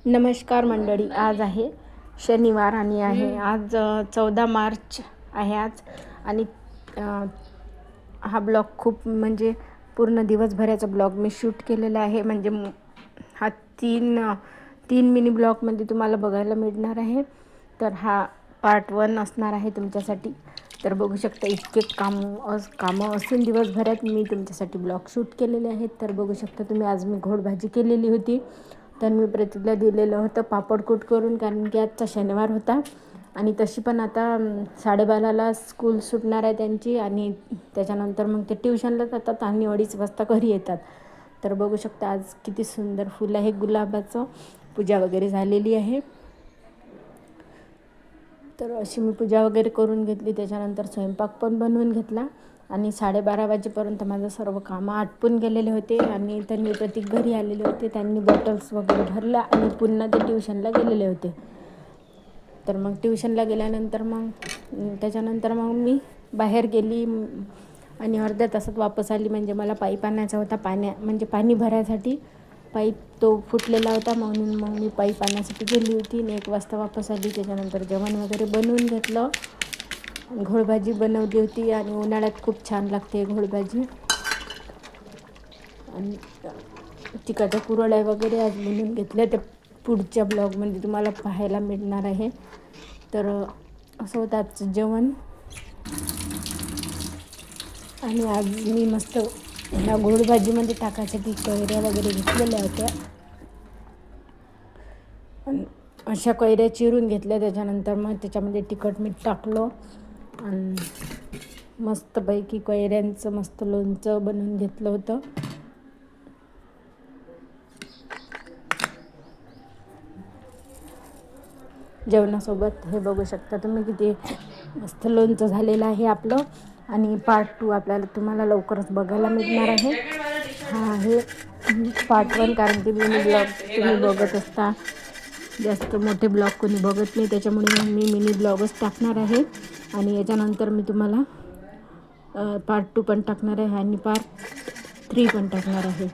नमस्कार मंडळी, आज आहे शनिवार आणि आज 14 मार्च आहे आज. आणि हा ब्लॉग खूप म्हणजे पूर्ण दिवसभराचा ब्लॉग मी शूट केलेला आहे. म्हणजे हा तीन मिनी ब्लॉगमध्ये तुम्हाला बघायला मिळणार आहे. तर हा पार्ट 1 असणार आहे तुमच्यासाठी. तर बघू शकता इतके कामं असून दिवसभरात मी तुमच्यासाठी ब्लॉग शूट केलेले आहेत. तर बघू शकता तुम्ही, आज मी घोडभाजी केलेली होती. तर मी प्रतीकला दिलेलं होतं पापडकूट करून, कारण की आजचा शनिवार होता. आणि तशी पण आता 12:30ला स्कूल सुटणार आहे त्यांची, आणि त्याच्यानंतर मग ते ट्युशनला जातात आणि 2:30 वाजता घरी येतात. तर बघू शकता आज किती सुंदर फुल आहे गुलाबाचं. पूजा वगैरे झालेली आहे. तर अशी मी पूजा वगैरे करून घेतली. त्याच्यानंतर स्वयंपाक पण बनवून घेतला आणि 12:30 वाजेपर्यंत माझं सर्व कामं आटपून गेलेले होते. आणि त्यांनी प्रतीक घरी आलेले होते, त्यांनी बॉटल्स वगैरे भरल्या आणि पुन्हा ते ट्युशनला गेलेले होते. तर मग ट्युशनला गेल्यानंतर त्याच्यानंतर मी बाहेर गेली आणि अर्ध्या तासात वापस आली. म्हणजे मला पाईप आणायचा होता, पाणी भरायसाठी. पाईप तो फुटलेला होता, म्हणून मग मी पाईप आणण्यासाठी गेली होती आणि 1 वाजता वापस आली. त्याच्यानंतर जेवण वगैरे बनवून घेतलं. घोडभाजी बनवली होती आणि उन्हाळ्यात खूप छान लागते घोडभाजी. आणि तिखट कुरड्या वगैरे आज बनवून घेतल्या. ते पुढच्या ब्लॉगमध्ये तुम्हाला पाहायला मिळणार आहे. तर असं होतं आजचं जेवण. आणि आज मी मस्त ह्या घोडभाजीमध्ये टाकायसाठी कैऱ्या वगैरे घेतलेल्या होत्या. अशा कैऱ्या चिरून घेतल्या. त्याच्यानंतर मग त्याच्यामध्ये तिखट मीठ टाकलं आणि मस्तपैकी कैऱ्यांचं मस्त लोणचं बनवून घेतलं होतं. जेवणासोबत हे बघू शकता तुम्ही किती मस्त लोणचं झालेलं आहे आपलं. आणि पार्ट 2 तुम्हाला लवकरच बघायला मिळणार आहे. हा आहे पार्ट 1, कारण की मिनी ब्लॉग तुम्ही बघत असता. जास्त मोठे ब्लॉग कोणी बघत नाही, त्याच्यामुळे मी मिनी ब्लॉगच टाकणार आहे. आणि याच्यानंतर मी तुम्हाला पार्ट 2 पण टाकणार आहे आणि पार्ट 3 पण टाकणार आहे.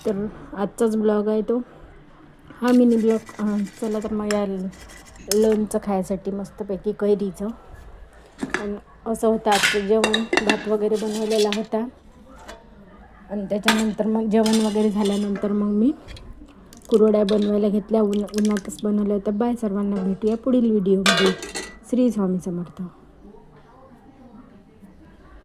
तर आजचाच ब्लॉग आहे तो, हा मिनी ब्लॉग. चला तर मग या लोणचं खायसाठी मस्तपैकी कैरीचं. आणि असं होतं आजचं जेवण. भात वगैरे बनवलेला होता आणि त्याच्यानंतर मग जेवण वगैरे झाल्यानंतर मग मी कुरड्या बनवायला घेतल्या. उन्हातच बनवल्या होत्या. बाय सर्वांना, भेटूया पुढील व्हिडिओमध्ये. श्री स्वामी समर्थ.